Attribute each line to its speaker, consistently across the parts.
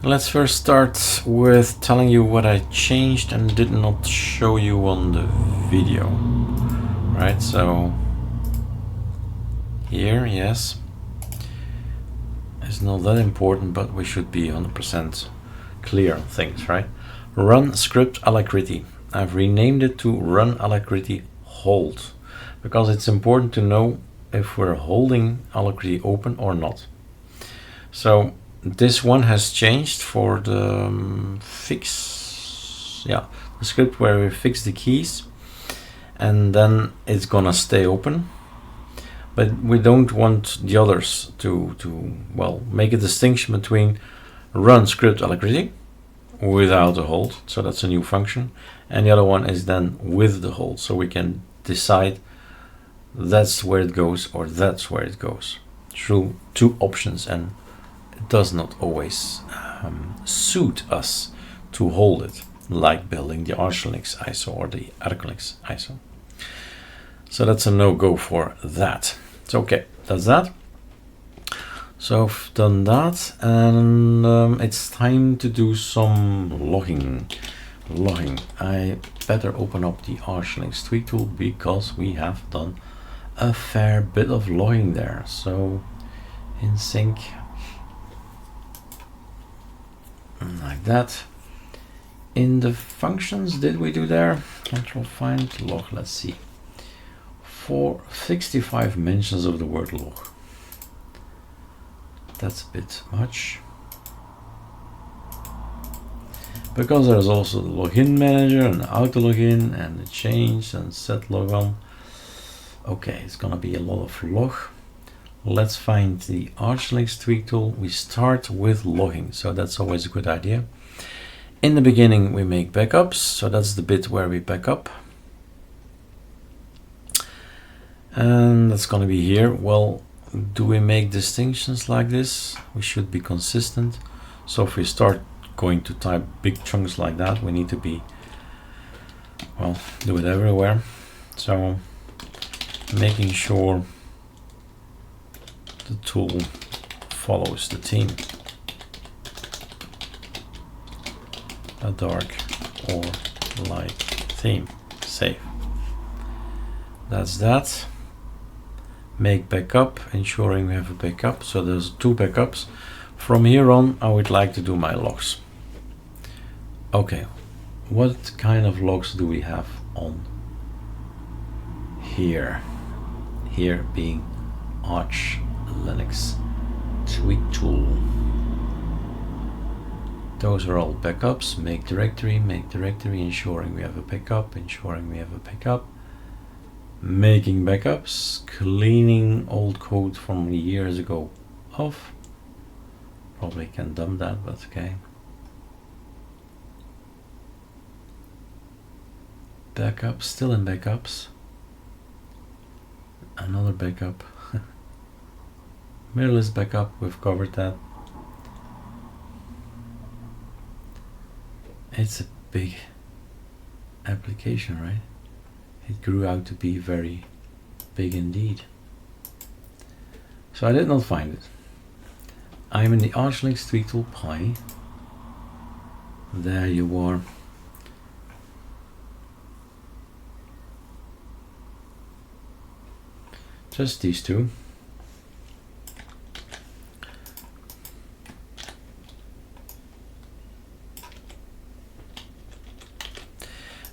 Speaker 1: Let's first start with telling you what I changed and did not show you on the video. Right, so here, yes, it's not that important, but we should be 100% clear on things, right? Run script alacrity. I've renamed it to run alacrity hold, because it's important to know if we're holding alacrity open or not. So this one has changed for the fix, yeah, the script where we fix the keys, and then it's gonna stay open. But we don't want the others to well, make a distinction between run script alacrity without a hold, so that's a new function, and the other one is then with the hold, so we can decide that's where it goes or that's where it goes through two options, and it does not always suit us to hold it, like building the ArcoLinux ISO or the ArcoLinux ISO. So that's a no-go for that. So okay, that's that. So I've done that, and it's time to do some logging. I better open up the ArcoLinux tweak tool because we have done a fair bit of logging there. So in sync, like that. In the functions, did we do there? Control find log, let's see. 65 mentions of the word log. That's a bit much. Because there's also the login manager and auto login and the change and set logon. Okay, it's gonna be a lot of log. Let's find the ArcoLinux tweak tool. We start with logging, so that's always a good idea. In the beginning we make backups, so that's the bit where we back up. And that's gonna be here. Well, do we make distinctions like this? We should be consistent. So if we start going to type big chunks like that, we need to be, well, do it everywhere. So making sure the tool follows the theme. A dark or light theme. Save. That's that. Make backup, ensuring we have a backup. So there's two backups. From here on, I would like to do my logs. Okay, what kind of logs do we have on here? Here being ArcoLinux tweak tool. Those are all backups. Make directory, ensuring we have a backup, making backups, cleaning old code from years ago off. Probably can dump that, but okay. Backup, still in backups. Another backup. Mirrorless backup, we've covered that. It's a big application, right? It grew out to be very big indeed. So I did not find it. I'm in the ArcoLinux tweak tool Pi. There you are. Just these two.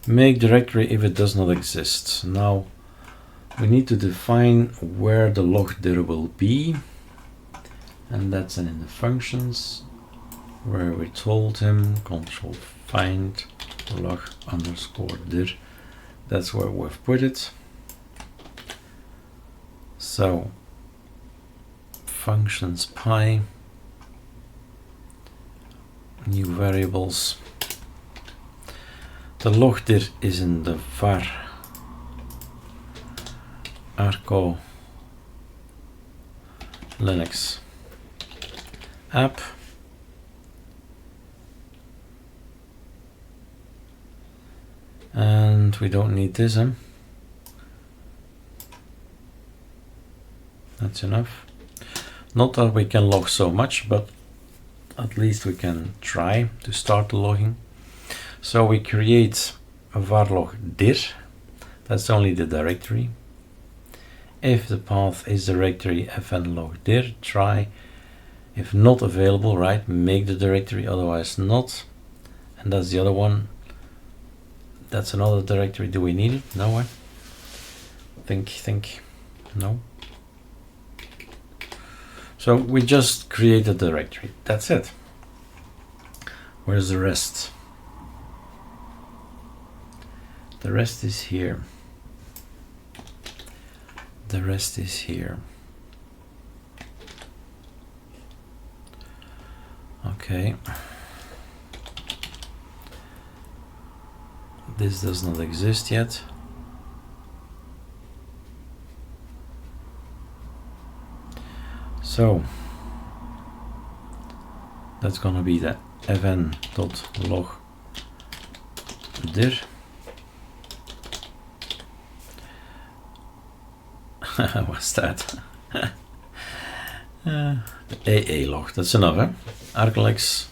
Speaker 1: Make directory if it does not exist. Now we need to define where the log there will be, and that's in the functions where we told him control find log underscore dir. That's where we've put it. So functions pi, new variables. The log dir is in the var ArcoLinux app. And we don't need this, huh? That's enough. Not that we can log so much, but at least we can try to start the logging. So we create a varlog dir, that's only the directory. If the path is directory fn log dir, try. If not available, right, make the directory, otherwise not. And that's the other one. That's another directory. Do we need it? No. Think. No. So we just create a directory. That's it. Where's the rest? The rest is here. The rest is here. Okay. This does not exist yet. So that's gonna be the fn.log dir. What's that? The AA log, that's enough, eh? ArcoLinux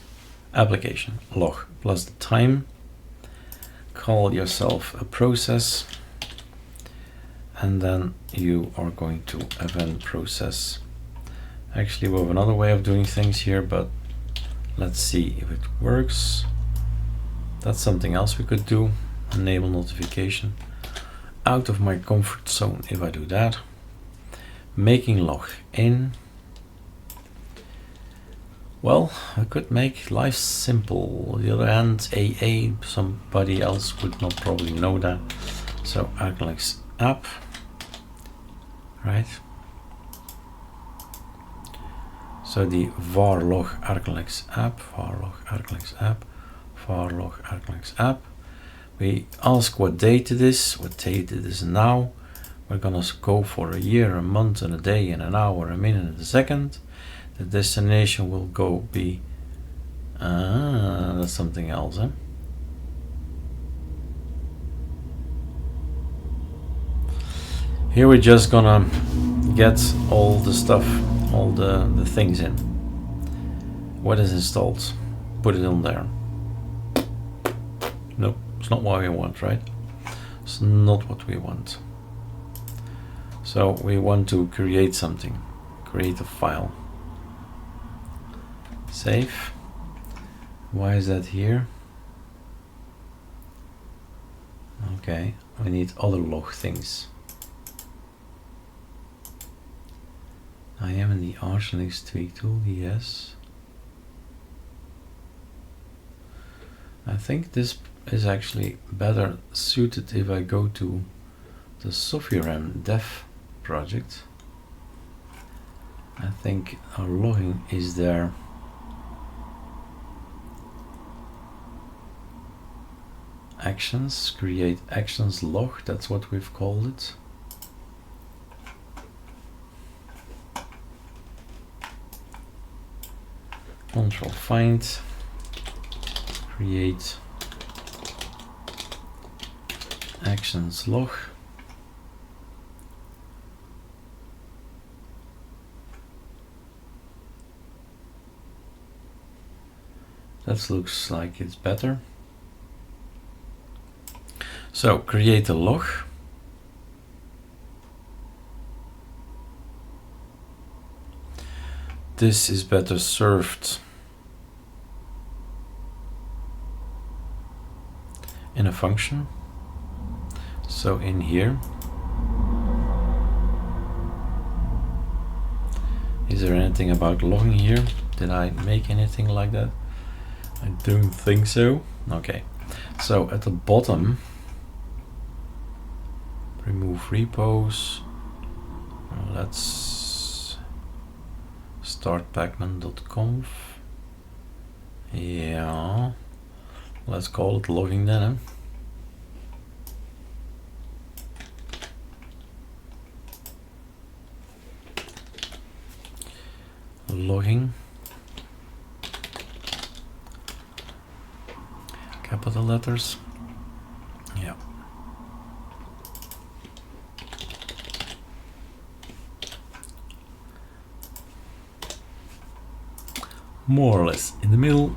Speaker 1: application log plus the time. Call yourself a process, and then you are going to event process. Actually, we have another way of doing things here, but let's see if it works. That's something else we could do. Enable notification. Out of my comfort zone if I do that. Making log in. Well, I could make life simple. On the other hand, AA, somebody else would not probably know that. So ArcoLinux App, right? So the var log ArcoLinux App, var log ArcoLinux App, var log ArcoLinux App. We ask what date it is, what date it is now. We're gonna go for a year, a month, and a day, and an hour, a minute, and a second. The destination will be that's something else, eh? Here we're just gonna get all the stuff, all the things in. What is installed? Put it on there. Nope, it's not what we want, right? It's not what we want. So we want to create something, create a file. Save. Why is that here? Okay, we need other log things. I am in the ArcoLinux tweak tool, yes. I think this is actually better suited if I go to the SophieRam dev project. I think our logging is there. Actions, create actions log, that's what we've called it. Control find, create actions log. That looks like it's better. So create a log. This is better served in a function. So in here, is there anything about logging here? Did I make anything like that? I don't think so. Okay, so at the bottom, remove repos. Let's start pacman.conf. Yeah, let's call it logging then. Eh? Logging, capital letters. Yeah. more or less in the middle.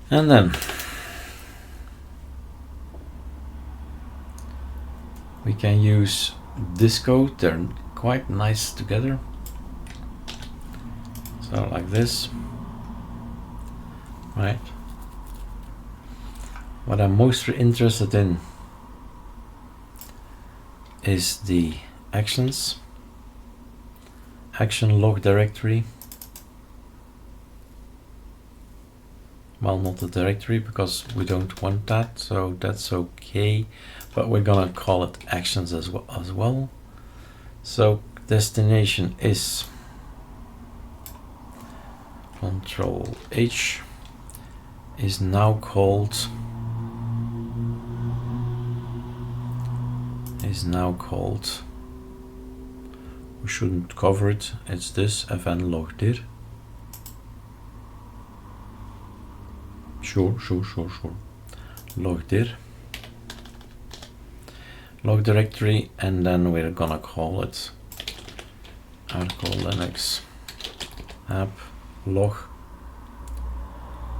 Speaker 1: And then we can use this code. They're quite nice together. So like this, right? What I'm mostly interested in is the actions, action log directory. Well, not the directory because we don't want that, so that's okay. But we're gonna call it actions as well. So destination is Control H is now called we shouldn't cover it, it's this fn log dir. Sure. Log dir. Log directory, and then we're gonna call it ArcoLinux App log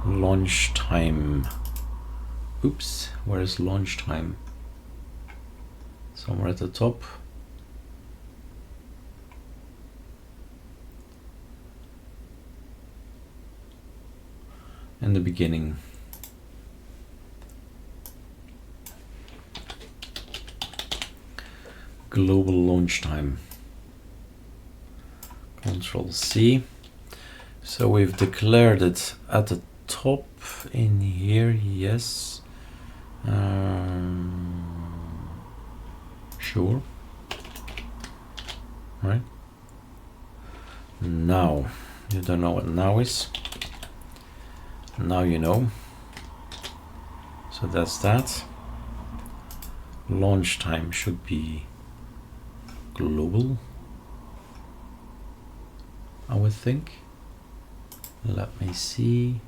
Speaker 1: launch time. Oops, where is launch time? Somewhere at the top. In the beginning. Global launch time. Control C. So we've declared it at the top in here, yes. Sure. Right. Now, you don't know what now is. Now you know. So that's that. Launch time should be global, I would think. Let me see.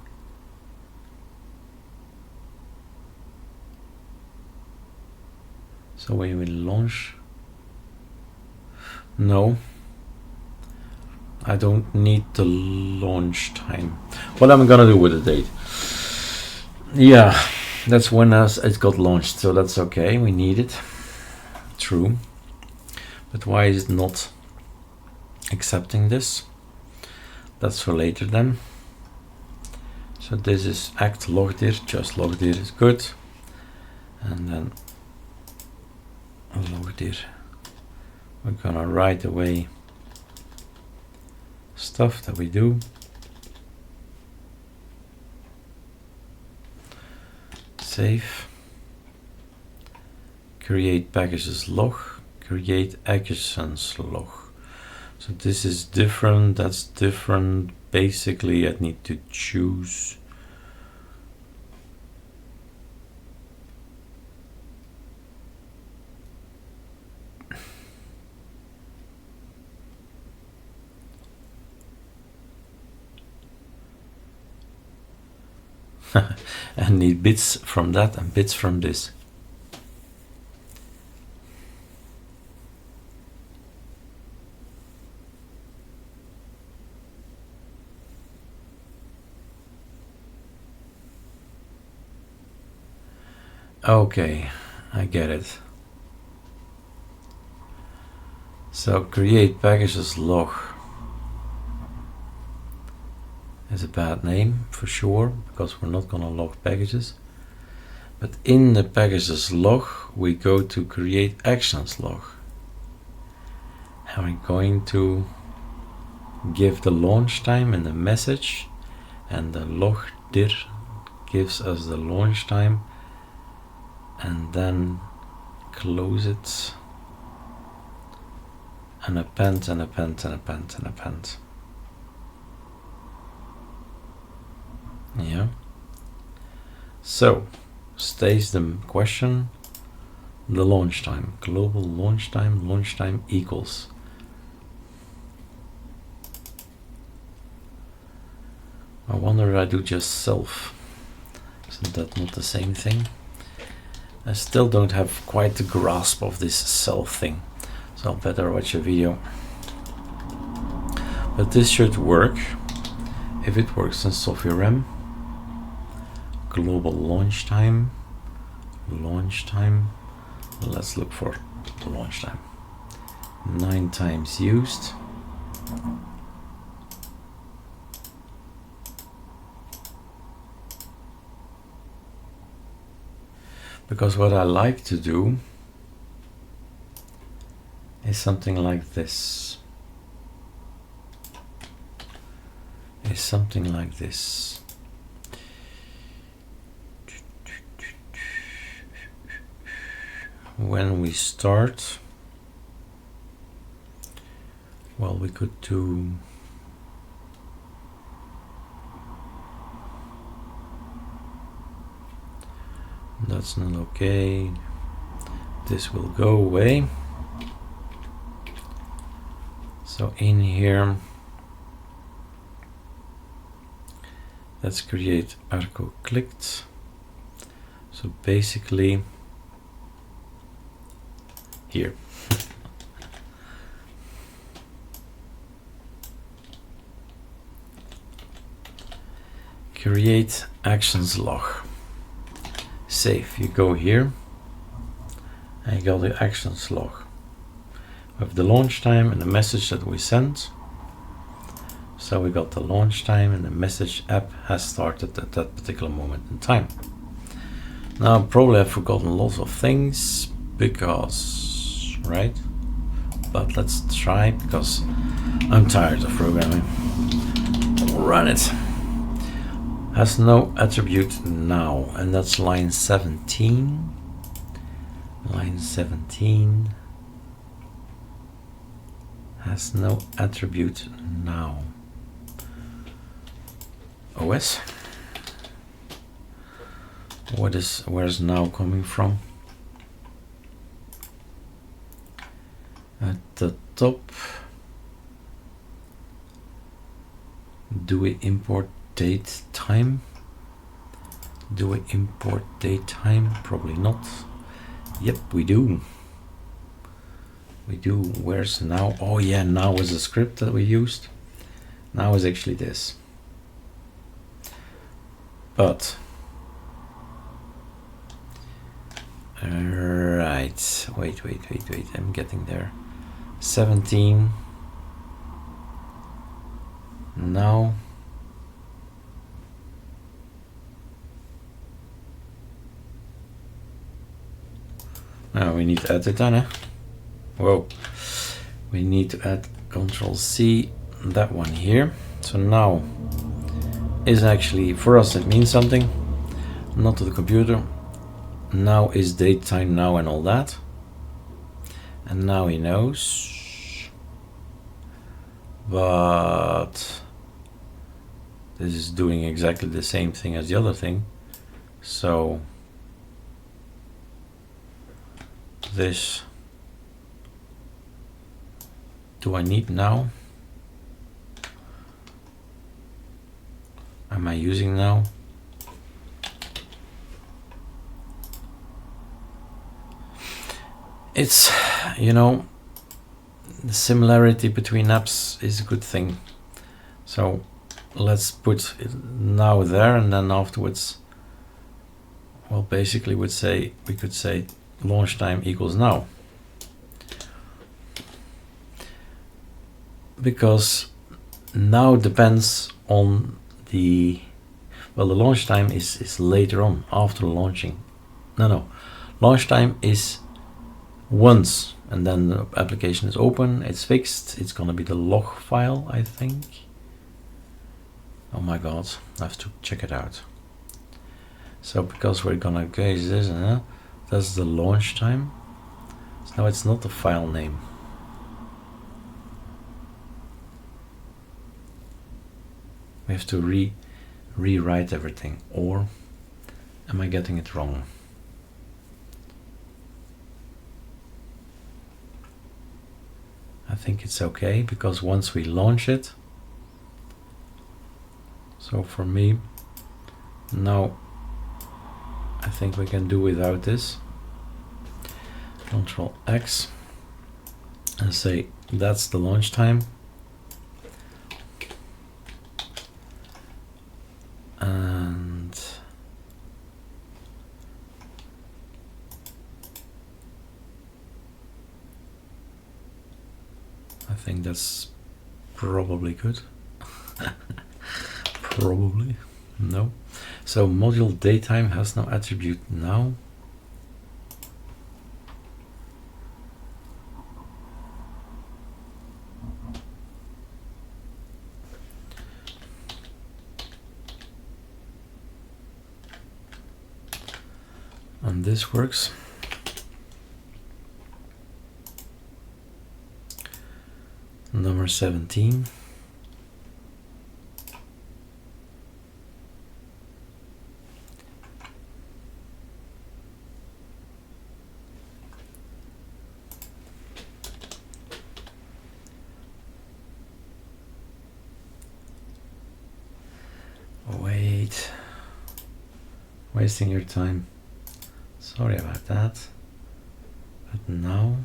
Speaker 1: So we will launch. No, I don't need the launch time. What am I gonna do with the date? Yeah, that's when it got launched, so that's okay. We need it. True. But why is it not accepting this? That's for later then. So this is act log dir, just log dir is good. And then log dir. We're gonna write away stuff that we do. Save. Create packages log. Create actions log. So this is different, that's different. Basically, I need to choose. I need bits from that and bits from this. Okay, I get it. So create packages log is a bad name for sure, because we're not gonna log packages. But in the packages log, we go to create actions log. And we're going to give the launch time in the message, and the log dir gives us the launch time, and then close it and append and append and append and append. Yeah. So stays the question, the launch time, global launch time equals. I wonder if I do just self. Isn't that not the same thing? I still don't have quite the grasp of this self thing, so I'll better watch a video. But this should work if it works in software RAM. Global launch time. Launch time. Let's look for launch time. 9 times used. Because what I like to do is something like this. When we start, well, we could do that's not okay. This will go away. So in here, let's create Arco clicked. So basically here. Create actions log. Save. You go here and you got the actions log. We have the launch time and the message that we sent. So we got the launch time and the message app has started at that particular moment in time. Now probably I've forgotten lots of things because, right? But let's try because I'm tired of programming. Run it. Has no attribute now, and that's line 17. Line 17 has no attribute now. OS. Where's now coming from? At the top. Do we import date time? Do we import date time? Probably not. Yep, we do. We do. Where's now? Oh yeah, now is the script that we used. Now is actually this. But right, wait, I'm getting there. 17 now. Now we need to add it on. Whoa, we need to add Control C, that one here. So now is actually, for us it means something, not to the computer. Now is date time now and all that. And now he knows. But this is doing exactly the same thing as the other thing. So this, do I need now? Am I using now? It's, you know, the similarity between apps is a good thing. So let's put it now there, and then afterwards, well, basically we could say launch time equals now. Because now depends on the, well, the launch time is later on, after launching. No, launch time is once, and then the application is open, it's fixed, it's gonna be the log file, I think. Oh my god, I have to check it out. So because we're gonna gauge this, that's the launch time. So now it's not the file name. We have to rewrite everything, or am I getting it wrong? I think it's okay, because once we launch it, so for me, now I think we can do without this. Control X and say that's the launch time. think that's probably good. Probably. No. So module datetime has no attribute now. And this works. Number 17. Wait. Wasting your time. Sorry about that. But now,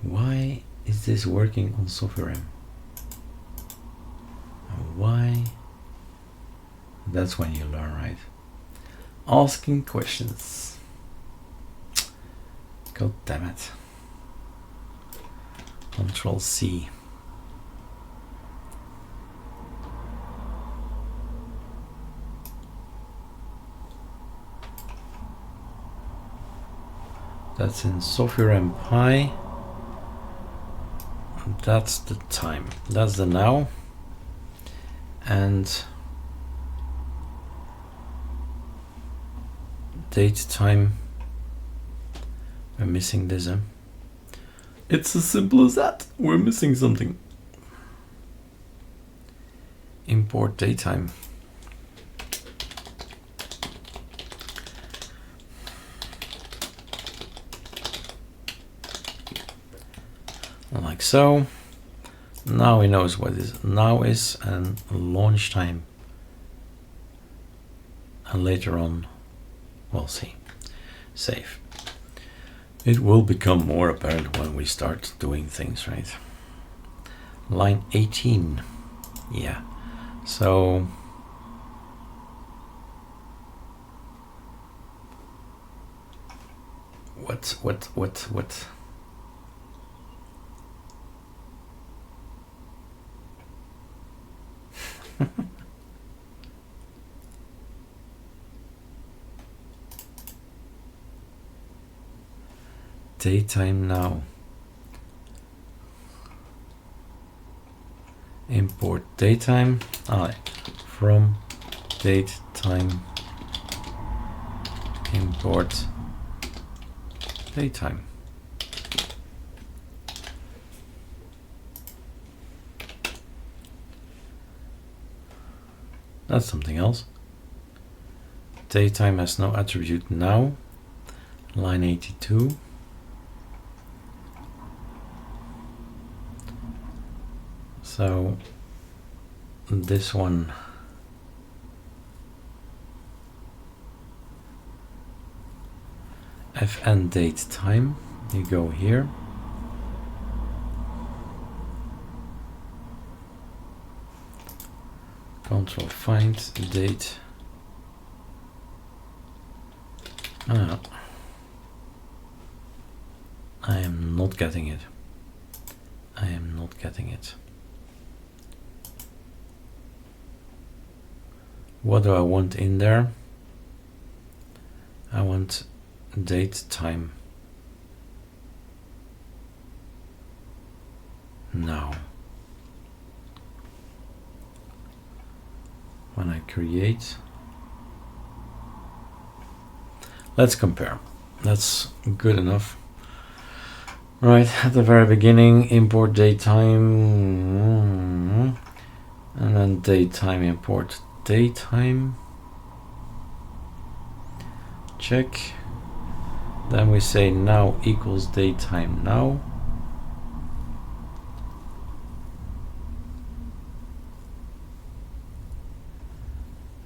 Speaker 1: why is this working on SoftwareM? Why? That's when you learn, right? Asking questions. God damn it. Control C. That's in SoftwareM Pi. That's the time. That's the now. And date time. We're missing this. It's as simple as that. We're missing something. Import datetime. Like so. Now he knows what is now is and launch time. And later on, we'll see. Save. It will become more apparent when we start doing things, right? Line 18. Yeah. So what? Datetime now. Import datetime from datetime. Import datetime. That's something else. Datetime has no attribute now. Line 82. So this one fn date time, you go here. Control find date. I am not getting it. I am not getting it. What do I want in there? I want date time now. When I create, let's compare. That's good enough. Right, at the very beginning, import datetime, and then datetime import datetime. Check. Then we say now equals datetime now.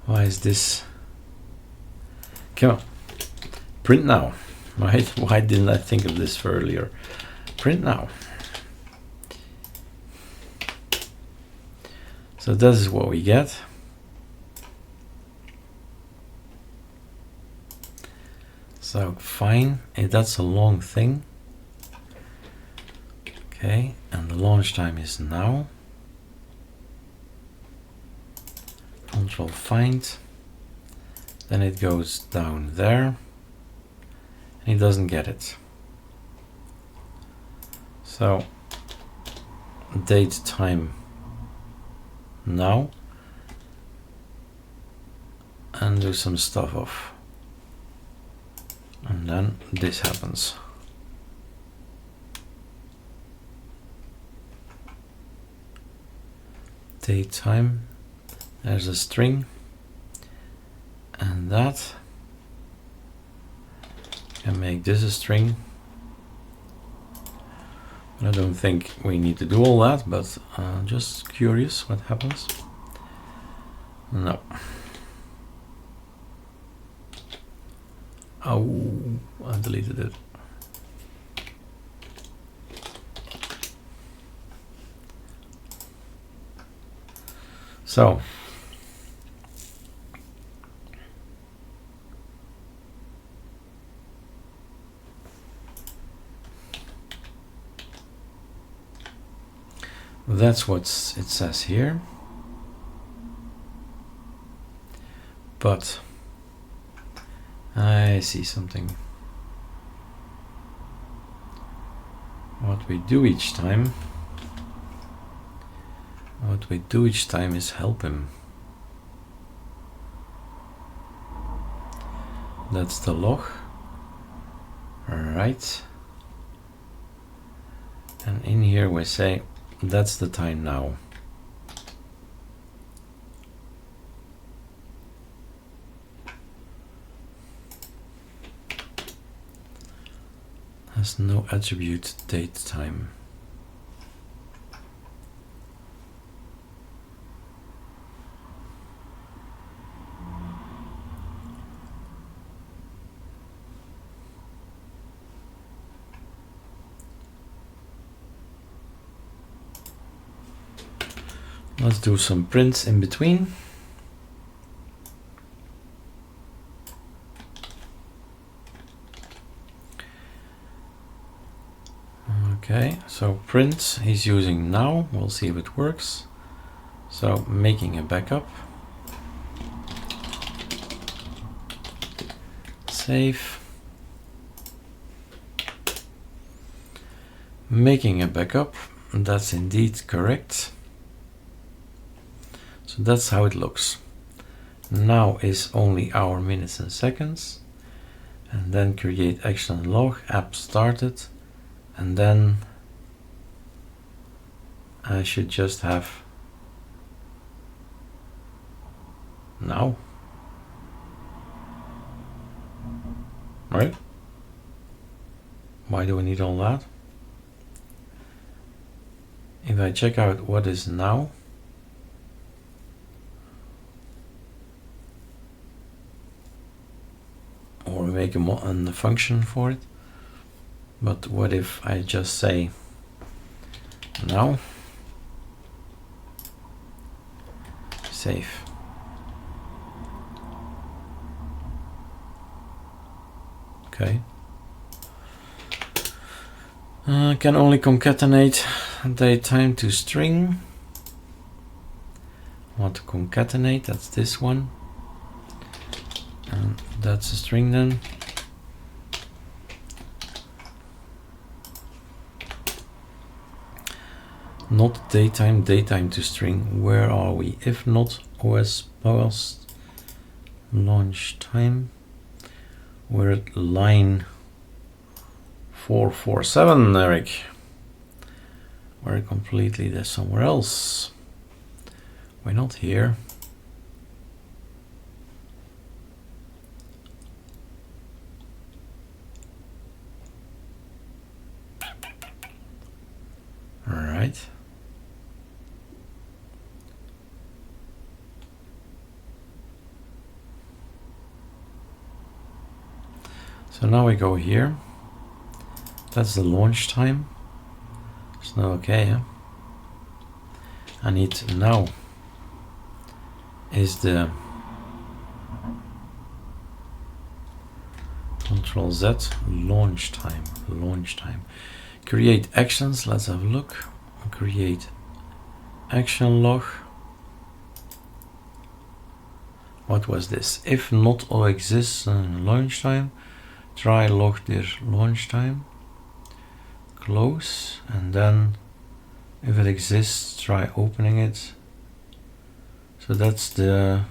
Speaker 1: Why is this? Come on, print now, right? Why didn't I think of this earlier? Print now. So this is what we get. So fine, that's a long thing. Okay, and the launch time is now. Control find. Then it goes down there. And it doesn't get it. So date time now. And do some stuff off. And then this happens. Date time. There's a string. And that. Can make this a string. I don't think we need to do all that, but just curious what happens. No. Oh, I deleted it. So that's what it says here. But I see something. What we do each time is help him. That's the log. Right. And in here we say that's the time now. Has no attribute date time. Let's do some prints in between. Okay, so print he's using now. We'll see if it works. So making a backup. Save. Making a backup. That's indeed correct. So that's how it looks. Now is only hour, minutes and seconds. And then create action and log, app started. And then I should just have now. Right? Why do we need all that? If I check out what is now, or make a function for it. But what if I just say now, save. Okay. Can only concatenate date time to string. I want to concatenate, that's this one. And that's a string then. Not daytime, daytime to string. Where are we? If not OS post launch time. We're at line 447, Eric. We're completely there somewhere else. We're not here. All right. So now we go here. That's the launch time. It's not okay, huh? I need now is the Control Z launch time. Create actions. Let's have a look. Create action log. What was this? If not all exists in launch time, try log their launch time. Close, and then if it exists, try opening it. So that's the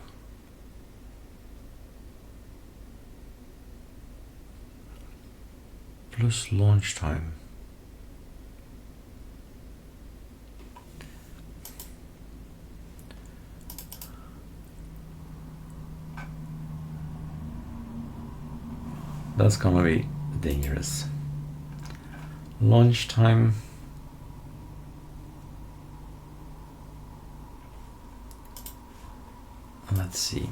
Speaker 1: plus launch time. That's gonna be dangerous. Launch time. Let's see.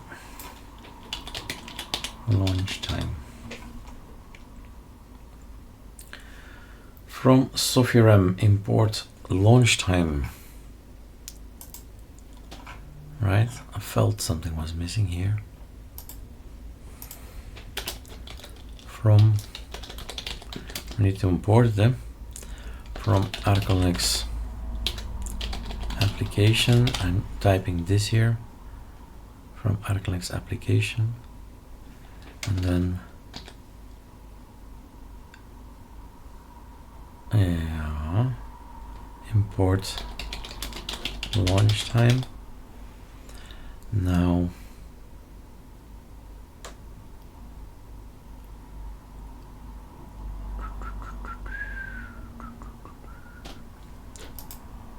Speaker 1: Launch time. From SophieRam import launch time. Right, I felt something was missing here. From, we need to import them from ArcoLinux application. I'm typing this here from ArcoLinux application, and then import launch time. Now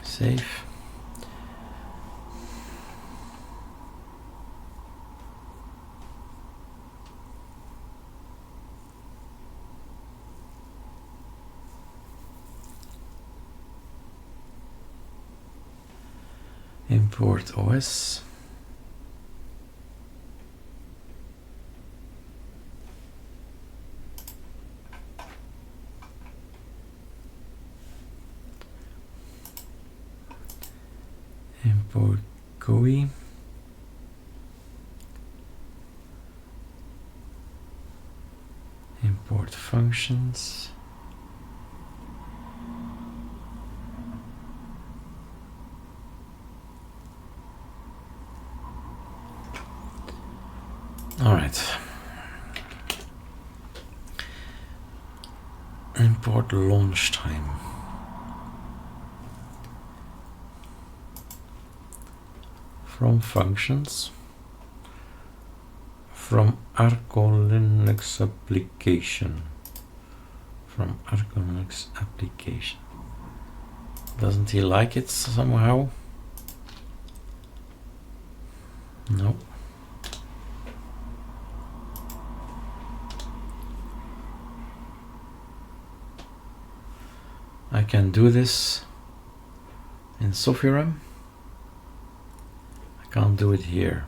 Speaker 1: save. Import OS. Import GUI. Import functions. All right. Import launch time. From functions. From ArcoLinux application. From ArcoLinux application. Doesn't he like it somehow? No. I can do this in SophieRam. I can't do it here.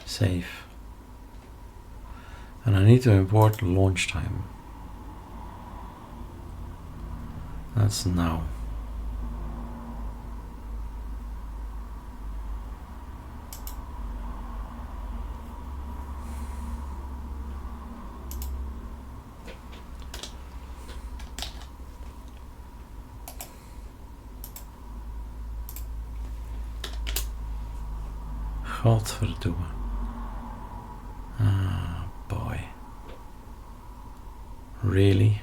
Speaker 1: Save. And I need to import launch time. That's now. Godverdomme. Ah, boy. Really?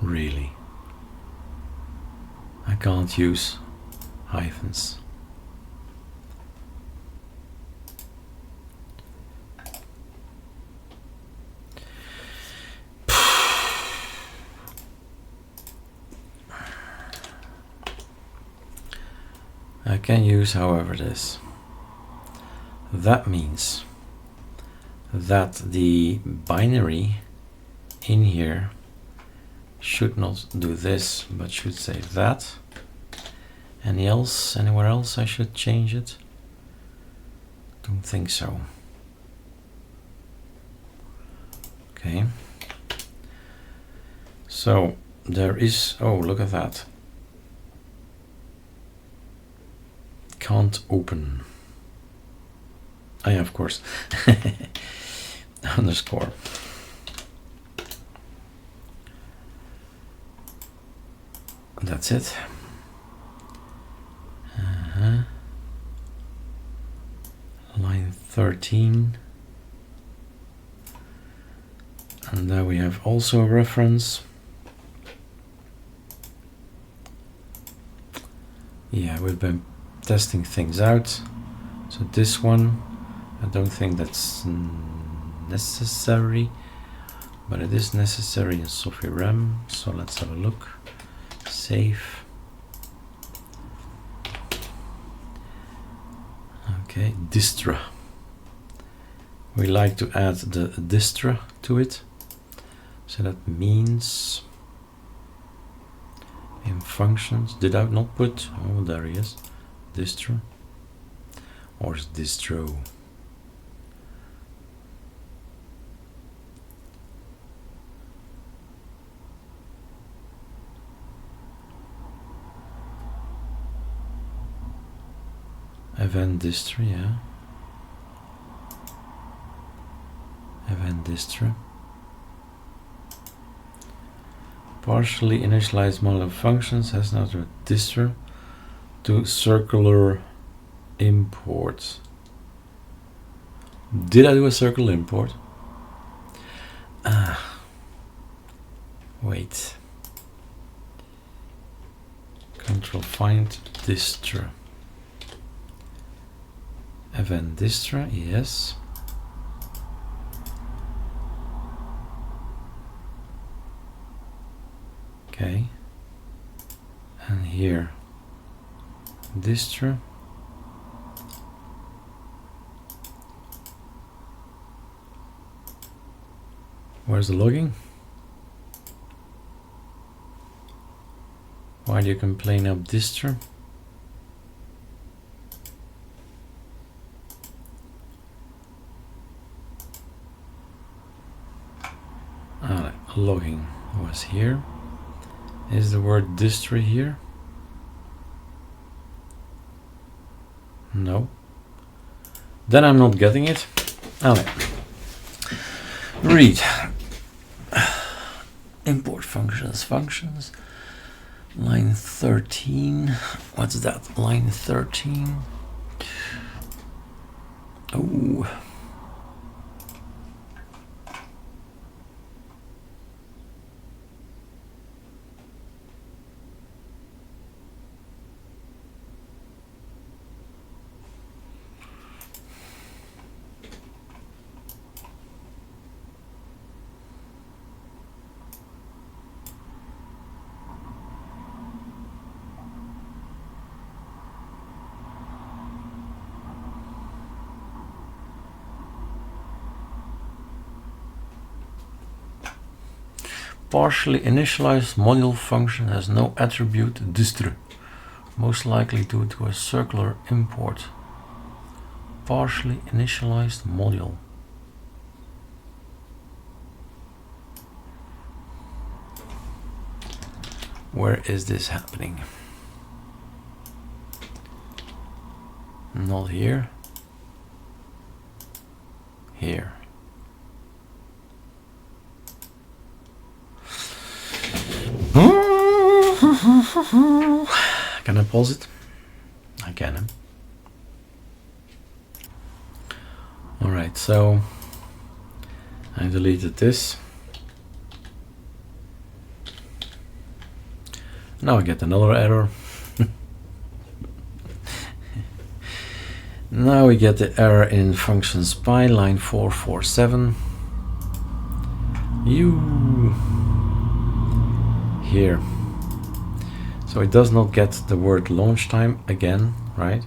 Speaker 1: Really? I can't use hyphens. I can use however this. That means that the binary in here should not do this, but should say that. Anywhere else I should change it? Don't think so. Okay. So there is, oh, look at that. Can't open. Yeah, of course. Underscore. That's it. Line 13. And there we have also a reference. Yeah, we've been testing things out. So this one, I don't think that's necessary, but it is necessary in Sophie RAM. So let's have a look. Save. Okay, distra. We like to add the distra to it. So that means in functions, did I not put, oh there he is, distra, or is distro? Event distra, yeah. Event distra. Partially initialized model of functions has now a distra to circular import. Did I do a circular import? Wait. Control find distra. Event distra, yes. Okay. And here, distra. Where's the logging? Why do you complain of distra? Logging was here. Is the word distra here? No. Then I'm not getting it. Okay. Read. Import functions. Line 13. What's that? Line 13. Oh. Partially initialized module function has no attribute distra, most likely due to a circular import. Partially initialized module. Where is this happening? Not here. Here. Can I pause it? I can. Alright, so I deleted this. Now I get another error. Now we get the error in function spy, line 447. Here. So it does not get the word launch time again, right?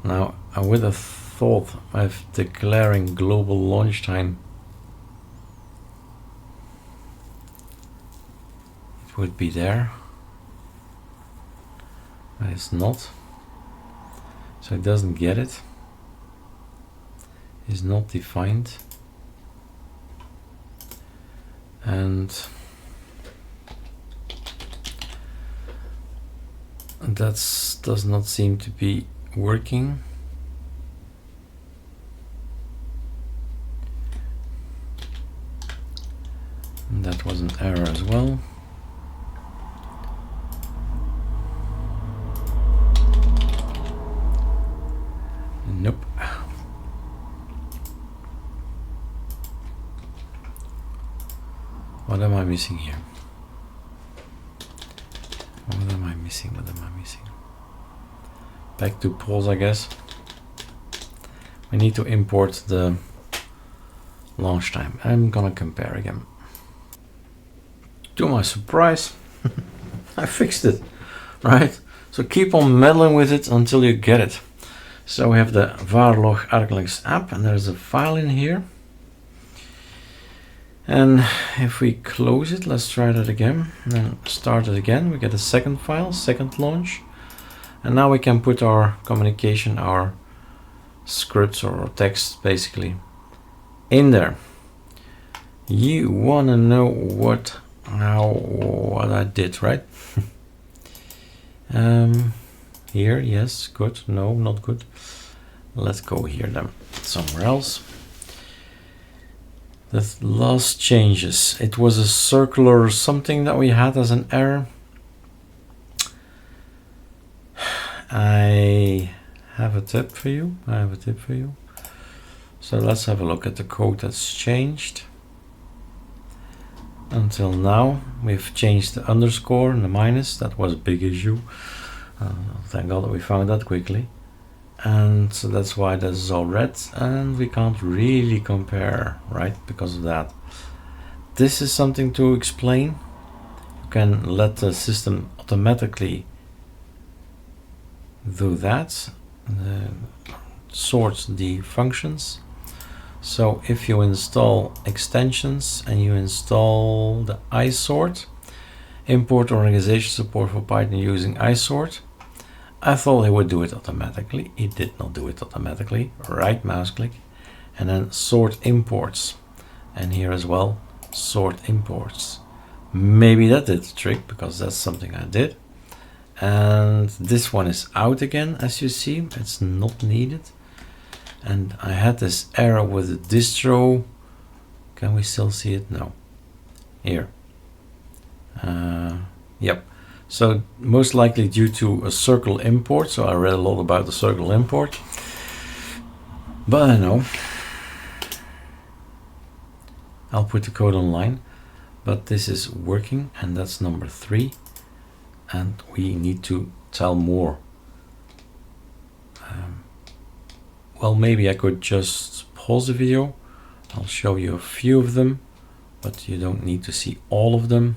Speaker 1: Now I would have thought of declaring global launch time, it would be there, but it's not. So it doesn't get it. It's not defined. And that does not seem to be working. error as well. Nope. What am I missing here? What am I missing? What am I missing? Back to polls, I guess. We need to import the launch time. I'm gonna compare again. To my surprise, I fixed it, right? So keep on meddling with it until you get it. So we have the varlog ArcoLinux app, and there's a file in here. And if we close it, let's try that again, and then start it again. We get a second file, second launch. And now we can put our communication, our scripts or text basically in there. You want to know what I did, right? Here, yes, good. No, not good. Let's go here then, somewhere else. The last changes. It was a circular something that we had as an error. I have a tip for you. So let's have a look at the code that's changed. Until now, we've changed the underscore and the minus. That was a big issue. Thank God that we found that quickly. And so that's why this is all red, and we can't really compare, right? Because of that. This is something to explain. You can let the system automatically do that. Sort the functions. So if you install extensions and you install the iSort, import organization support for Python using iSort, I thought it would do it automatically. It did not do it automatically. Right mouse click and then sort imports. And here as well, sort imports. Maybe that did the trick, because that's something I did. And this one is out again, as you see. It's not needed. And I had this error with the distro. Can we still see it? No. Here. Yep. So most likely due to a circle import. So I read a lot about the circle import. But I know. I'll put the code online. But this is working, and that's number 3. And we need to tell more. Well, maybe I could just pause the video. I'll show you a few of them, but you don't need to see all of them.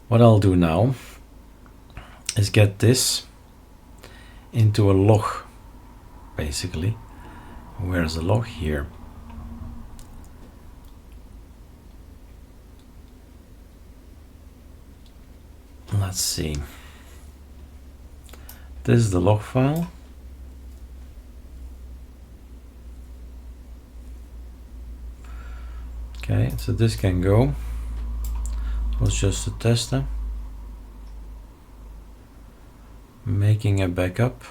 Speaker 1: What I'll do now is get this into a log, basically. Where's the log? Here. Let's see. This is the log file. Okay, so this can go. It was just a tester. Making a backup.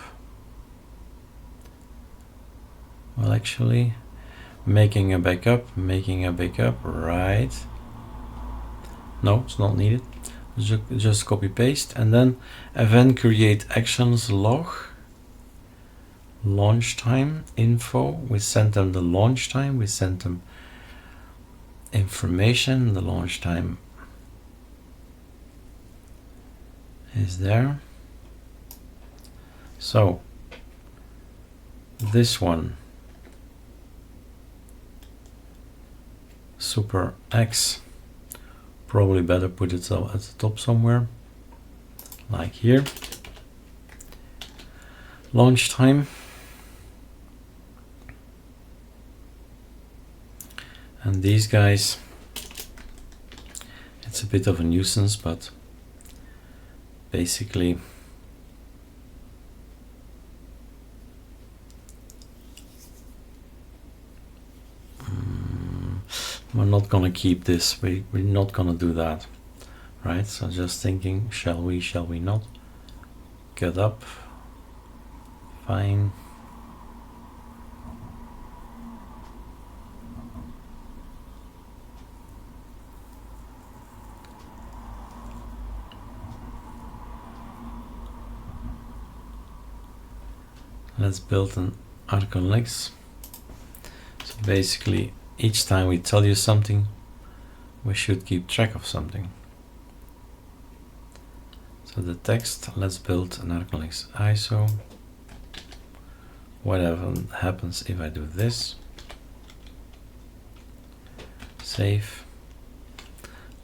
Speaker 1: Well, actually, making a backup, right. No, it's not needed. Just copy paste, and then event create actions log. Launch time info. We sent them the launch time. We sent them information. The launch time is there. So this one, super X, probably better put it at the top somewhere, like here. Launch time. And these guys, it's a bit of a nuisance, but basically we're not gonna keep this. We're not gonna do that, right? So just thinking, shall we not? Get up, fine. Let's build an ArcoLinux. So basically, each time we tell you something, we should keep track of something. So the text, let's build an ArcoLinux ISO. Whatever happens if I do this. Save.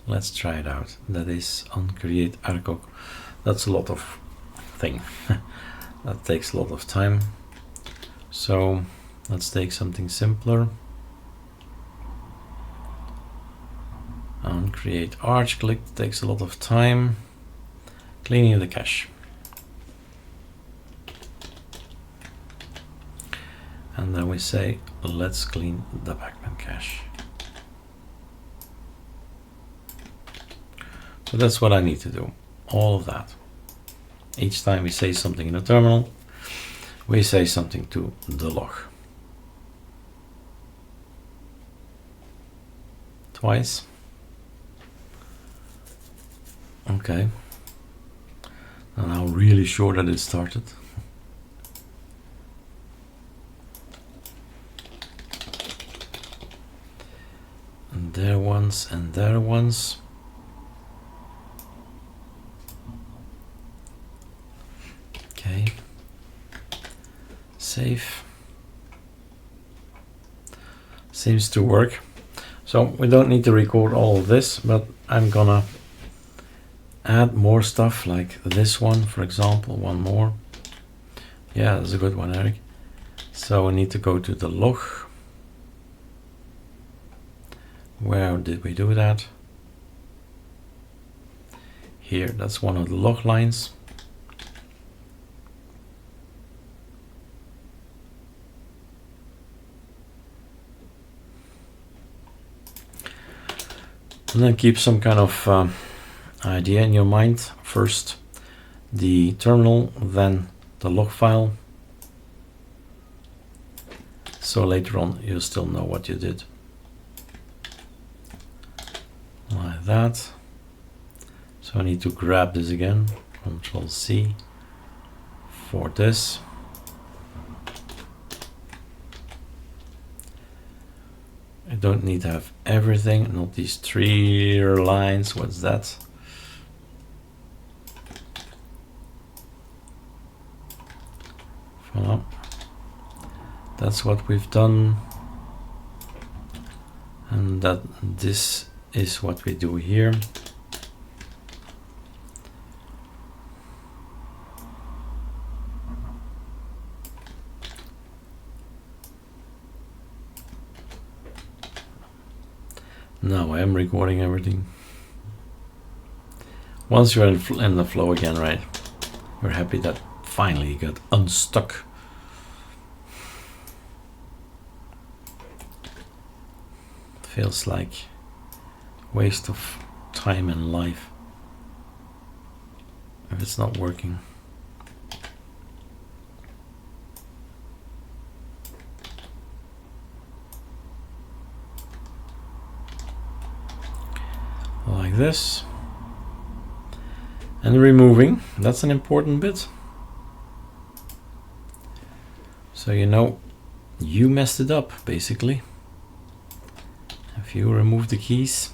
Speaker 1: Let's try it out. That is on create Arco. That's a lot of thing. That takes a lot of time. So let's take something simpler. On create arch click takes a lot of time. Cleaning the cache. And then we say, let's clean the backman cache. So that's what I need to do. All of that. Each time we say something in the terminal, we say something to the log. Twice. Okay. I'm now really sure that it started. And there once, and there once. Okay. Save. Seems to work. So we don't need to record all of this, but I'm gonna add more stuff like this one, for example, one more. Yeah, that's a good one, Eric. So we need to go to the log. Where did we do that? Here, that's one of the log lines. And then keep some kind of idea in your mind. First the terminal, then the log file. So later on you still know what you did. Like that. So I need to grab this again. Control C for this. I don't need to have everything, not these 3 lines. What's that? Voilà. That's what we've done. And that this is what we do here. Now I am recording everything. Once you're in the flow again, right? You're happy that finally you got unstuck. Feels like waste of time and life if it's not working. Like this. And removing, that's an important bit. So you know you messed it up basically. If you remove the keys.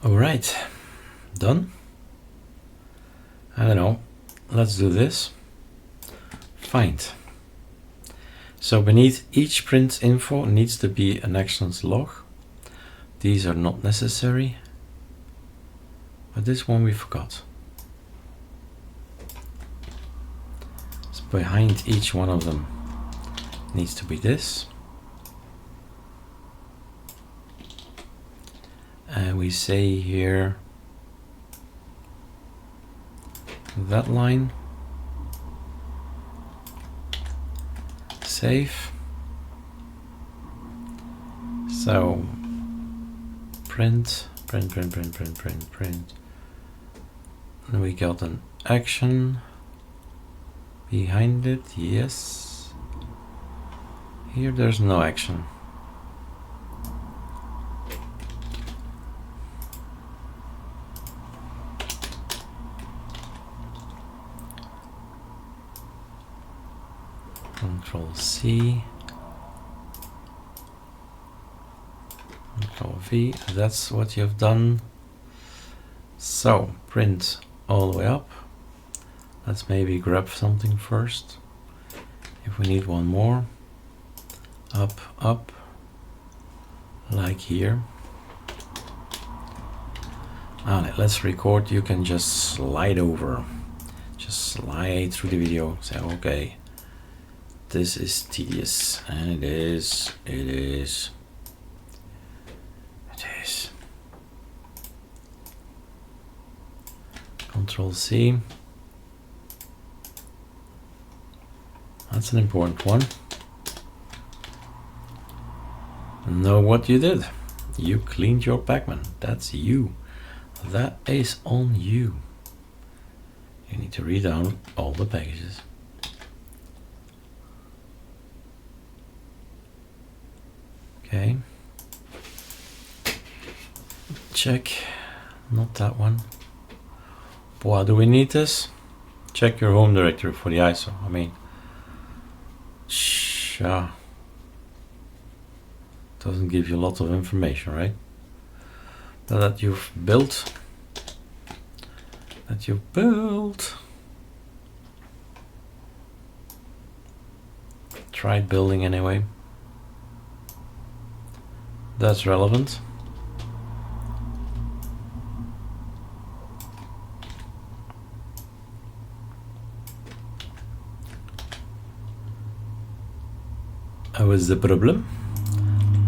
Speaker 1: All right, done. I don't know, let's do this. Find. So beneath each print info needs to be an actions log. These are not necessary, but this one we forgot. So behind each one of them needs to be this. And we say here that line. Save. So print. And we got an action behind it. Yes. Here there's no action. Control C. Control V. That's what you've done. So print all the way up. Let's maybe grab something first. If we need one more. Up. Like here. Alright, let's record. You can just slide over. Just slide through the video. Say, okay, this is tedious. And it is. Control C. That's an important one. Know what you did. You cleaned your Pacman. That's you. That is on you. You need to redownload all the packages. Okay. Check. Not that one. Why do we need this? Check your home directory for the ISO. I mean, doesn't give you a lot of information, right? But that you've built. Tried building anyway. That's relevant. What's the problem?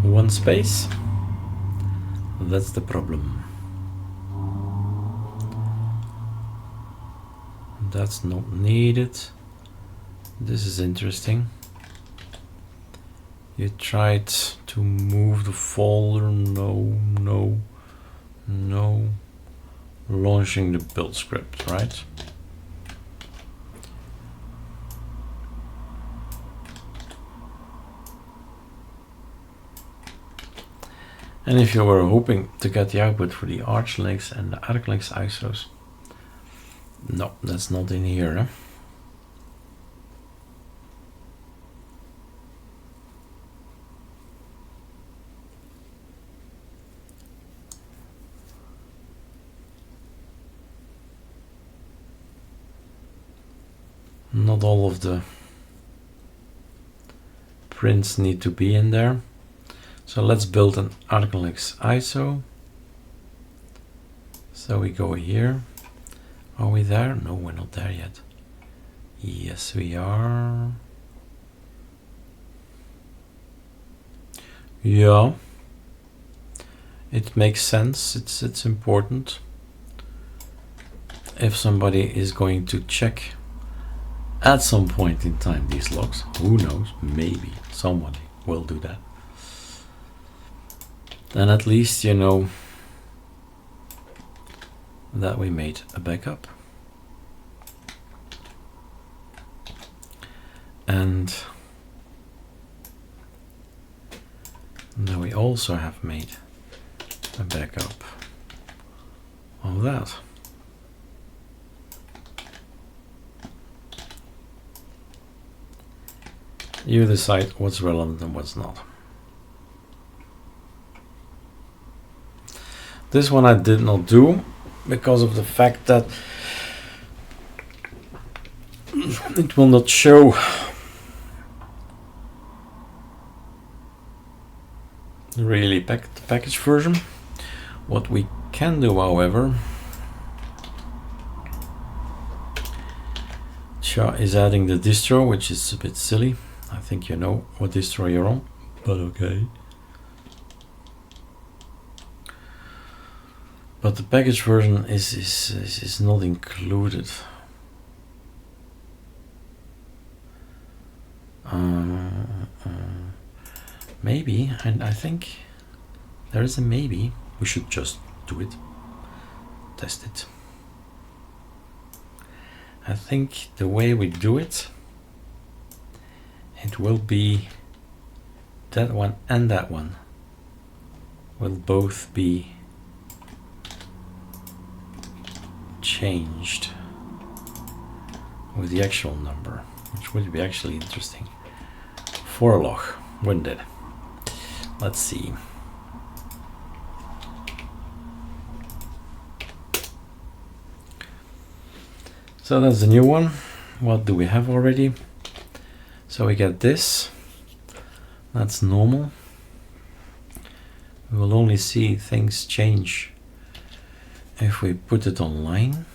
Speaker 1: One space. That's the problem. That's not needed. This is interesting. You tried to move the folder. No. Launching the build script, right? And if you were hoping to get the output for the ArcoLinux and the ArcoLinux ISOs, no, that's not in here. Huh? Not all of the prints need to be in there. So let's build an ArcoLinux ISO. So we go here. Are we there? No, we're not there yet. Yes, we are. Yeah. It makes sense. It's important. If somebody is going to check at some point in time these logs, who knows? Maybe somebody will do that. Then at least you know that we made a backup. And now we also have made a backup of that. You decide what's relevant and what's not. This one I did not do because of the fact that it will not show really the package version. What we can do, however, is adding the distro, which is a bit silly. I think you know what distro you're on, but okay. But the package version is not included. Maybe, and I think there is a maybe. We should just do it. Test it. I think the way we do it, it will be that one and that one will both be changed with the actual number, which would be actually interesting for a log, wouldn't it? Let's see. So that's the new one. What do we have already? So we get this. That's normal. We will only see things change if we put it online.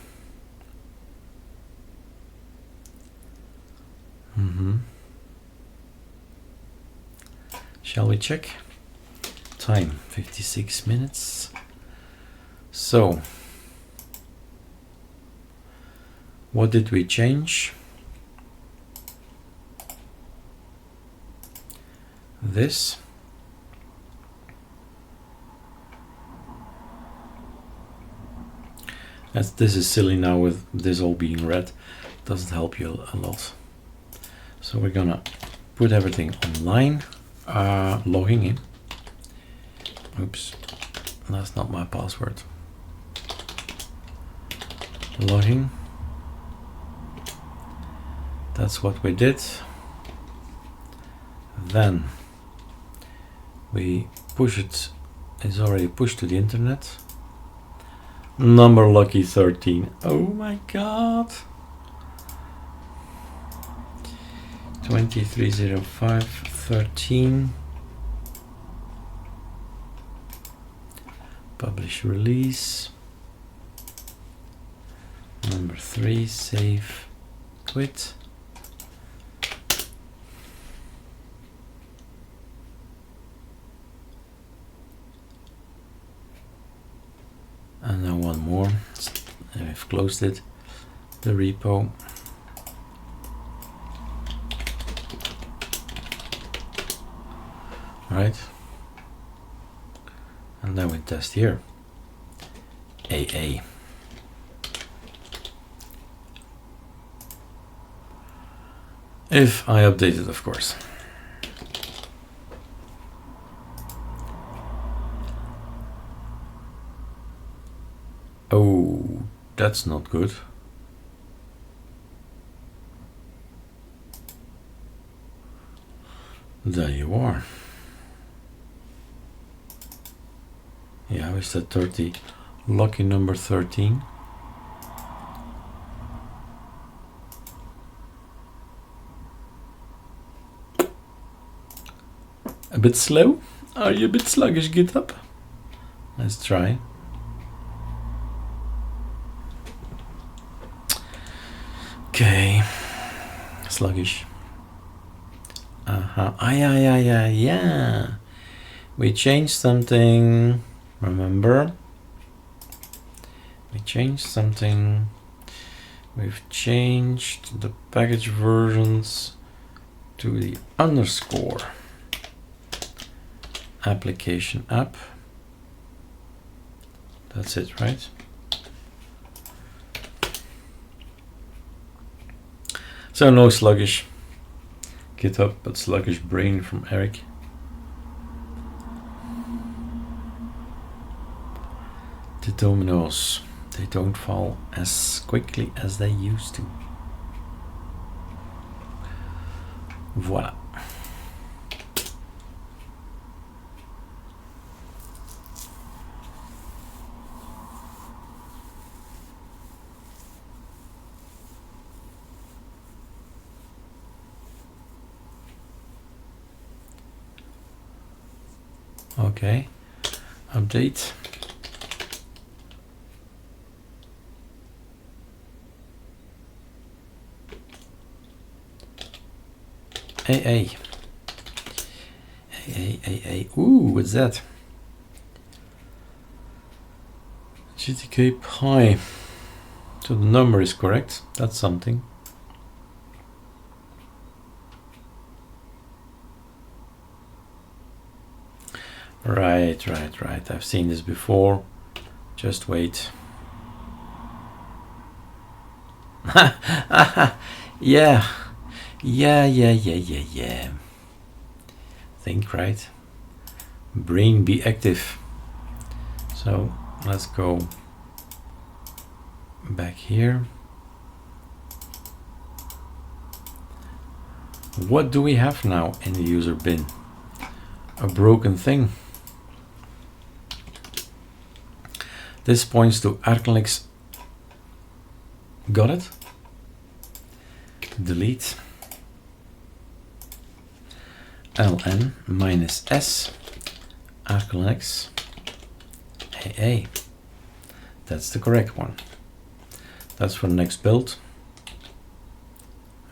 Speaker 1: Shall we check? Time 56 minutes. So what did we change? This. As this is silly now with this all being red, doesn't help you a lot. So we're gonna put everything online, logging in. Oops, that's not my password. Logging. That's what we did. Then we push it, it's already pushed to the internet. Number lucky 13. Oh my god. 230513. Publish release. Number 3, save, quit. And now one more. I've closed it. The repo. Right. And then we test here. AA. If I update it, of course. Oh, that's not good. There you are. Yeah, we said 30. Lucky number 13. A bit slow? Are you a bit sluggish, GitHub? Let's try. Okay, sluggish. Yeah. We changed something. Remember? We changed something. We've changed the package versions to the underscore application app. That's it, right? So no sluggish GitHub, but sluggish brain from Eric. The dominoes, they don't fall as quickly as they used to. Voila. Okay, update. AA. Ooh, what's that? GTK pi. So the number is correct. That's something. Right. I've seen this before. Just wait. Yeah. Think, right? Brain be active. So let's go back here. What do we have now in the user bin? A broken thing. This points to ArcoLinux. Got it? Delete. ln -s ArcoLinux AA. That's the correct one. That's for the next build.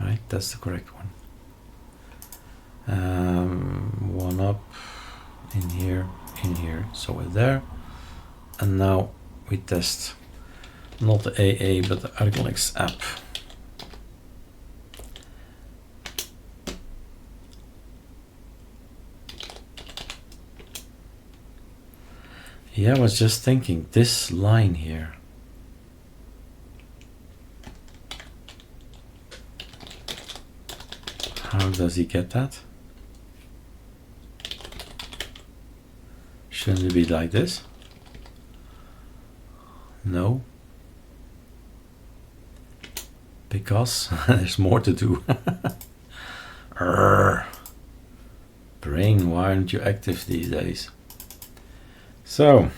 Speaker 1: Right, that's the correct one. One up in here, so we're there. And now we test not the AA but the ArcoLinux app. Yeah, I was just thinking this line here. How does he get that? Shouldn't it be like this? No. Because there's more to do. Brain, why aren't you active these days? So,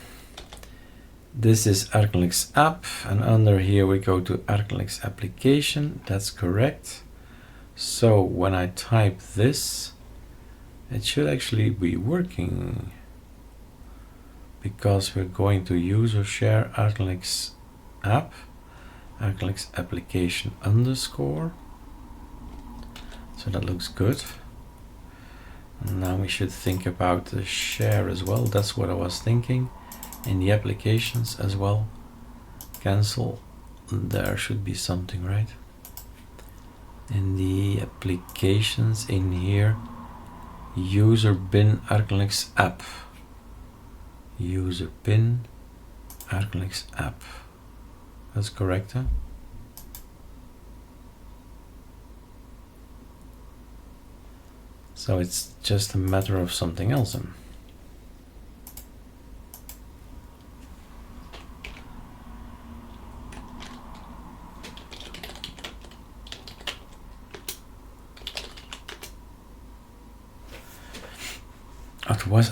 Speaker 1: this is ArcoLinux App, and under here we go to ArcoLinux Application. That's correct. So when I type this, it should actually be working, because we're going to user share ArcoLinux App, ArcoLinux Application _. So that looks good. And now we should think about the share as well. That's what I was thinking. In the applications as well. Cancel. There should be something, right? In the applications in here, user bin ArcoLinux App. User bin ArcoLinux App. That's correct, huh? So it's just a matter of something else then.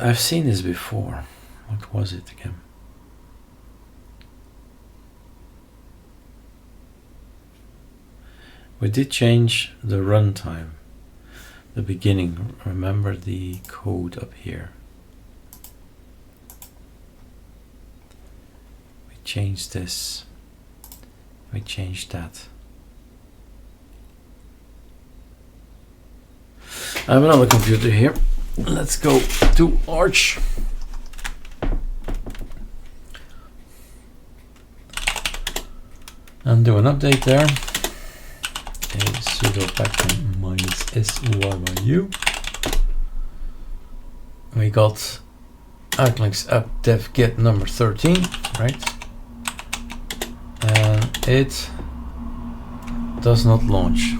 Speaker 1: I've seen this before. What was it again? We did change the runtime. The beginning, remember the code up here. We changed this. We changed that. I have another computer here. Let's go to Arch. And do an update there. A sudo package -syyu. We got ArcoLinux App dev get number 13, right? And it does not launch.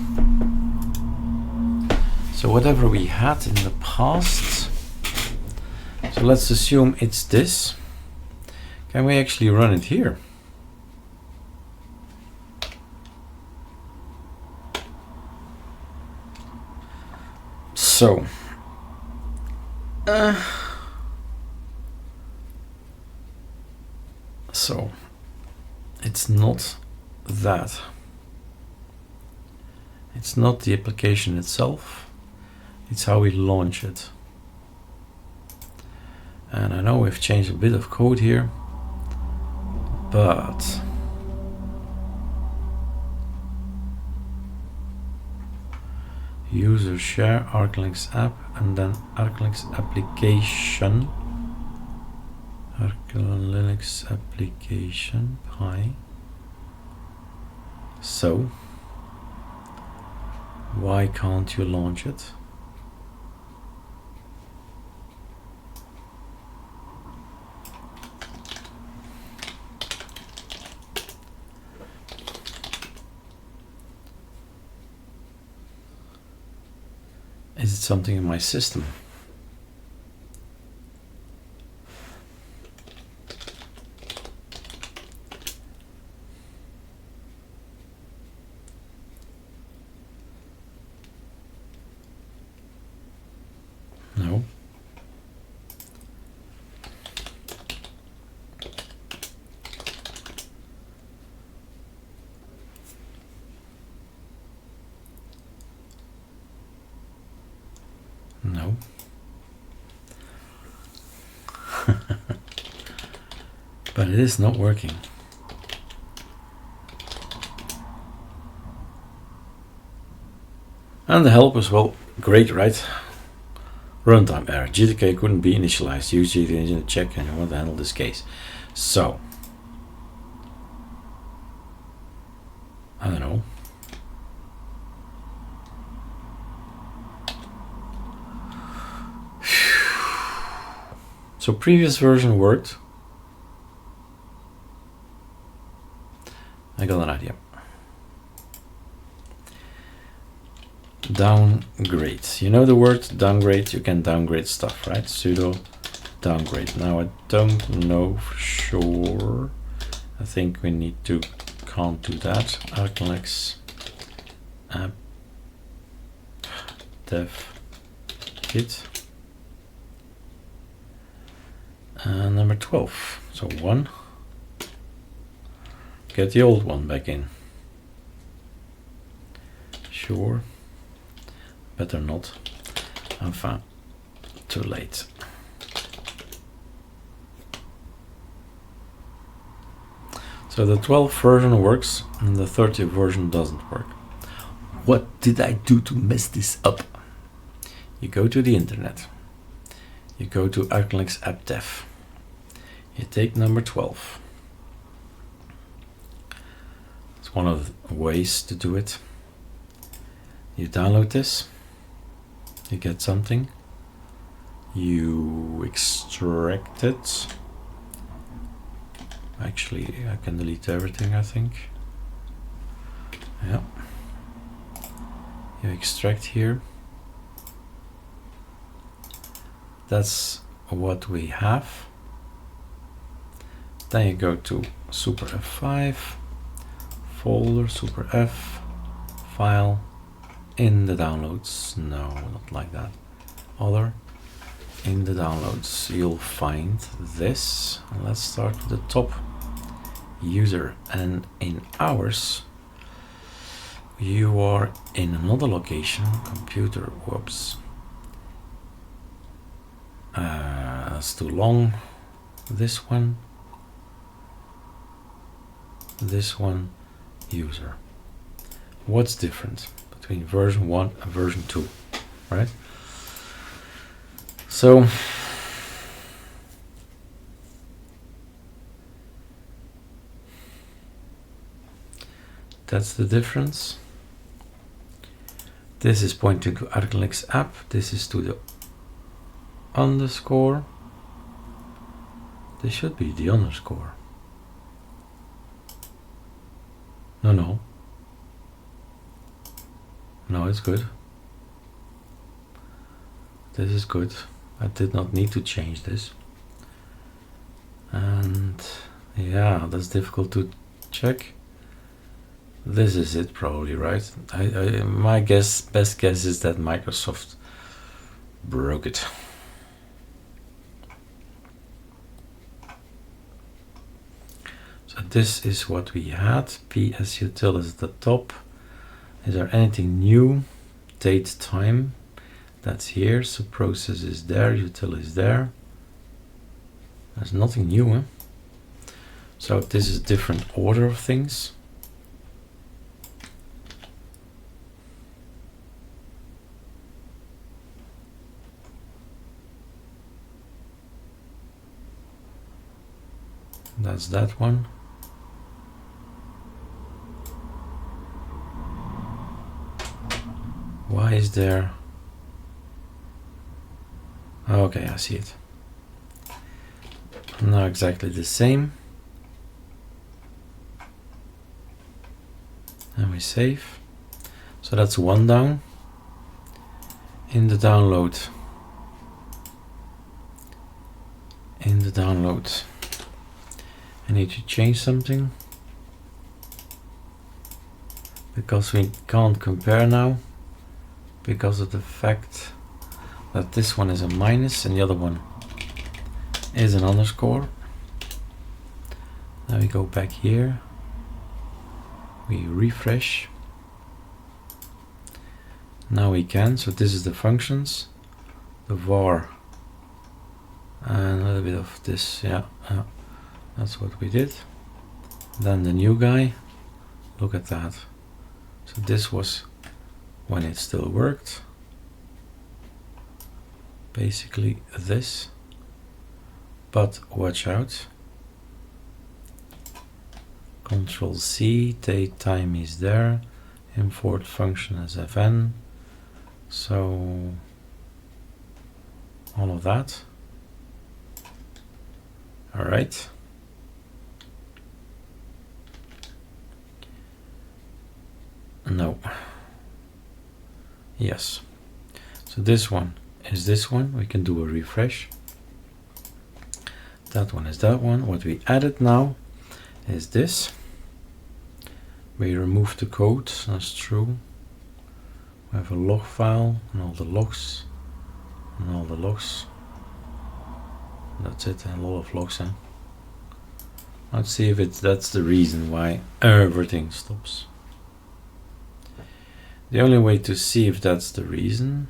Speaker 1: So whatever we had in the past, so let's assume it's this. Can we actually run it here? So, it's not that. It's not the application itself. It's how we launch it. And I know we've changed a bit of code here, but user share ArcoLinux App and then ArcoLinux Application, ArcoLinux Application pi. So why can't you launch it? something in my system. No. No. But it is not working. And the help as well, great, right? Runtime error. GTK couldn't be initialized. Use GTK engine to check and you want to handle this case. So, I don't know. So previous version worked. I got an idea. Downgrade. You know the word downgrade? You can downgrade stuff, right? Sudo downgrade. Now I don't know for sure. I think we need to can't do that. ArcoLinux App dev git. And number 12. So 1. Get the old one back in. Sure. Better not. Enfin, too late. So the 12th version works and the 30th version doesn't work. What did I do to mess this up? You go to the internet. You go to ArcoLinux App Dev. You take number 12. It's one of the ways to do it. You download this. You get something, you extract it. Actually, I can delete everything, I think. Yeah. You extract here. That's what we have. Then you go to Super F5, folder, Super F, file, in the downloads. No, not like that. Other. In the downloads, you'll find this. Let's start with the top user. And in ours, you are in another location. Computer. Whoops. That's too long. This one. This one. User. What's different between version 1 and version 2, right? So that's the difference. This is pointing to ArcoLinux App. This is to the underscore. This should be the underscore. No. No, it's good. This is good. I did not need to change this. And yeah, that's difficult to check. This is it probably, right? My best guess is that Microsoft broke it. So this is what we had. PS util is at the top. Is there anything new? Date, time. That's here. So process is there. Util is there. There's nothing new, huh? So this is a different order of things. That's that one. Why is there? Okay, I see it. Not exactly the same. And we save. So that's one down. in the download. In the download, I need to change something because we can't compare now because of the fact that this one is a minus and the other one is an underscore. Now we go back here, we refresh. Now we can, so this is the functions, the var, and a little bit of this, yeah, that's what we did. Then the new guy, look at that. So this was when it still worked. Basically this, but watch out. Control C, date time is there, import function as fn, so all of that. All right. No. Yes. So this one is this one. We can do a refresh. That one is that one. What we added now is this. We removed the code. That's true. We have a log file and all the logs and all the logs. That's it. A lot of logs. Let's see if that's the reason why everything stops. The only way to see if that's the reason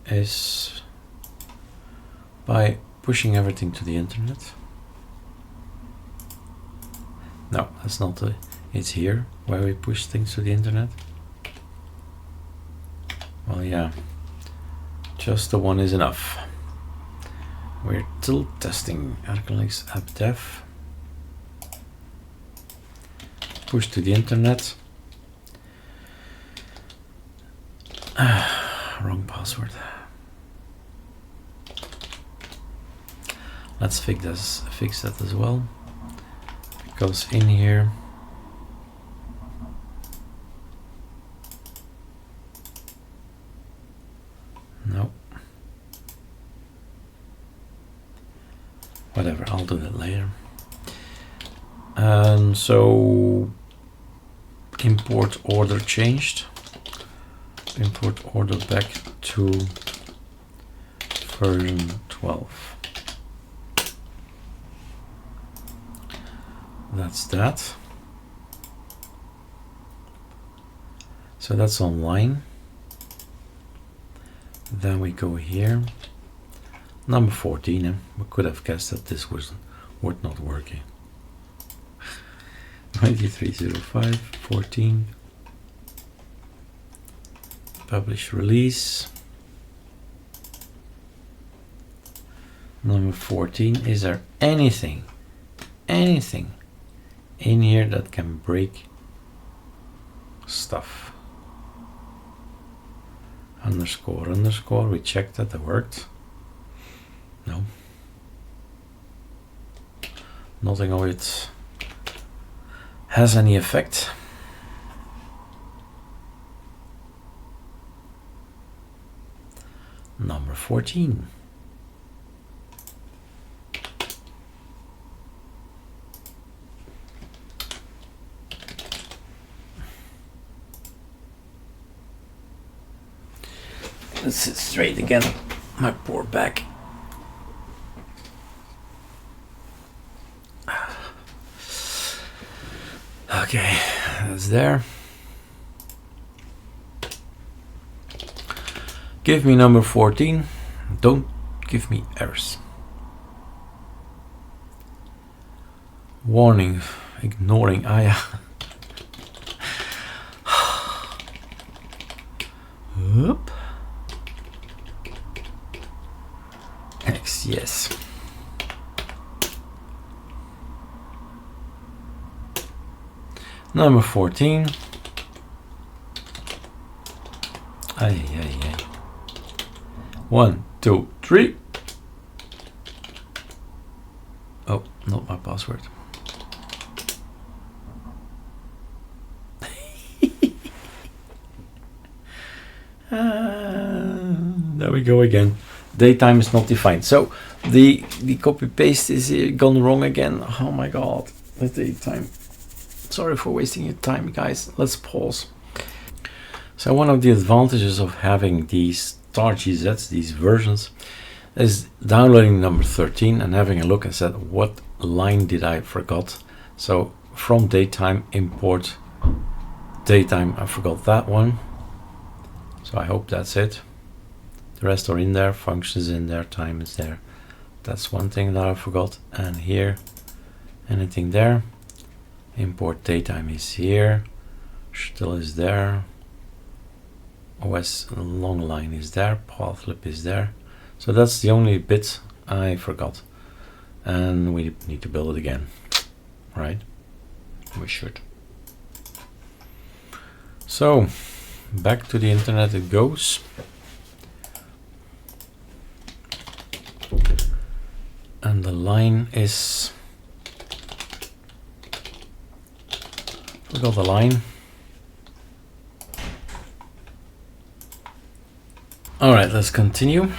Speaker 1: is by pushing everything to the internet. No, that's not the, it's here where we push things to the internet. Well, yeah, just the one is enough. We're still testing ArcoLinux App Dev. Push to the internet. Wrong password. Let's fix that as well, because in here no, whatever, I'll do that later. And so import order changed. Import order back to version 12. That's that. So that's online. Then we go here. Number 14. We could have guessed that this would not working. 2305 14. Publish release. Number 14. Is there anything in here that can break stuff? Underscore, underscore. We checked that worked. No. Nothing of it has any effect. Number 14. Let's sit straight again. My poor back. Okay, that's there. Give me number 14. Don't give me errors. Warning, ignoring AYA. Oop. X, yes. Number 14. Ay, ay, ay. 1, 2, 3. Oh, not my password. There we go again. Daytime is not defined. So the copy paste is gone wrong again. Oh my god, the daytime. Sorry for wasting your time, guys. Let's pause. So one of the advantages of having these tar.gz, these versions, is downloading number 13 and having a look and said, what line did I forgot? So from daytime, import daytime. I forgot that one. So I hope that's it. The rest are in there, functions in there, time is there. That's one thing that I forgot. And here, anything there. Import daytime is here, still is there. OS long line is there, pathlib is there. So that's the only bit I forgot. And we need to build it again, right? We should. So back to the internet it goes. And the line is, we got the line. All right, let's continue.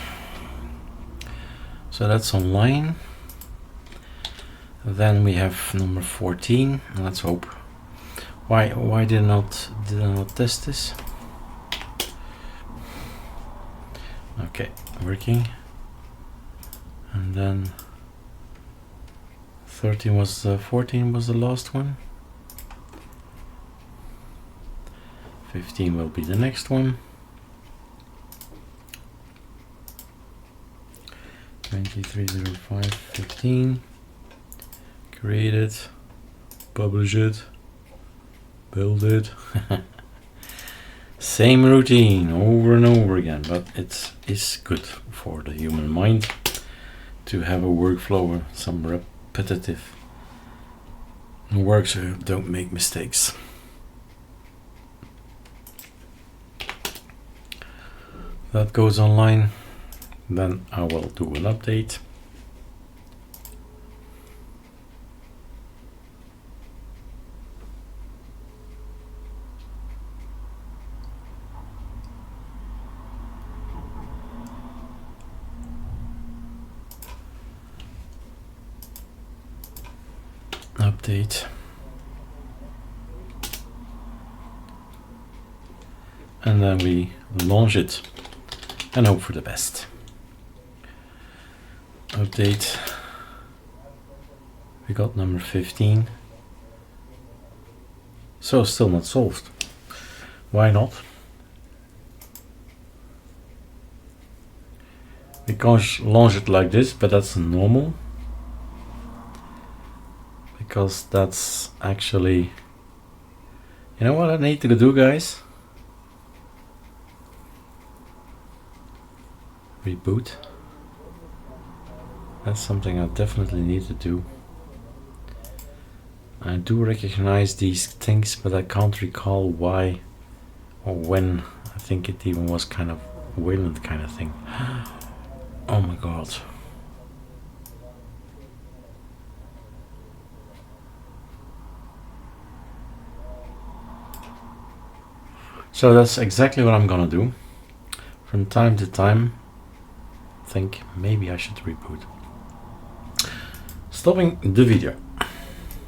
Speaker 1: So that's online. Then we have number 14. Let's hope. Why did I not test this? Okay, working. And then 14 was the last one. 15 will be the next one. 2305 15. Create it, publish it, build it. Same routine over and over again, but it is good for the human mind to have a workflow, some repetitive work, so you don't make mistakes. That goes online. Then I will do an update. Update. And then we launch it and hope for the best. Update. We got number 15. So still not solved. Why not? We can't launch it like this, but that's normal. Because that's actually, you know what I need to do, guys? Reboot. That's something I definitely need to do. I do recognize these things, but I can't recall why or when. I think it even was kind of Wayland kind of thing. Oh my god. So that's exactly what I'm gonna do. From time to time, think maybe I should reboot. Stopping the video.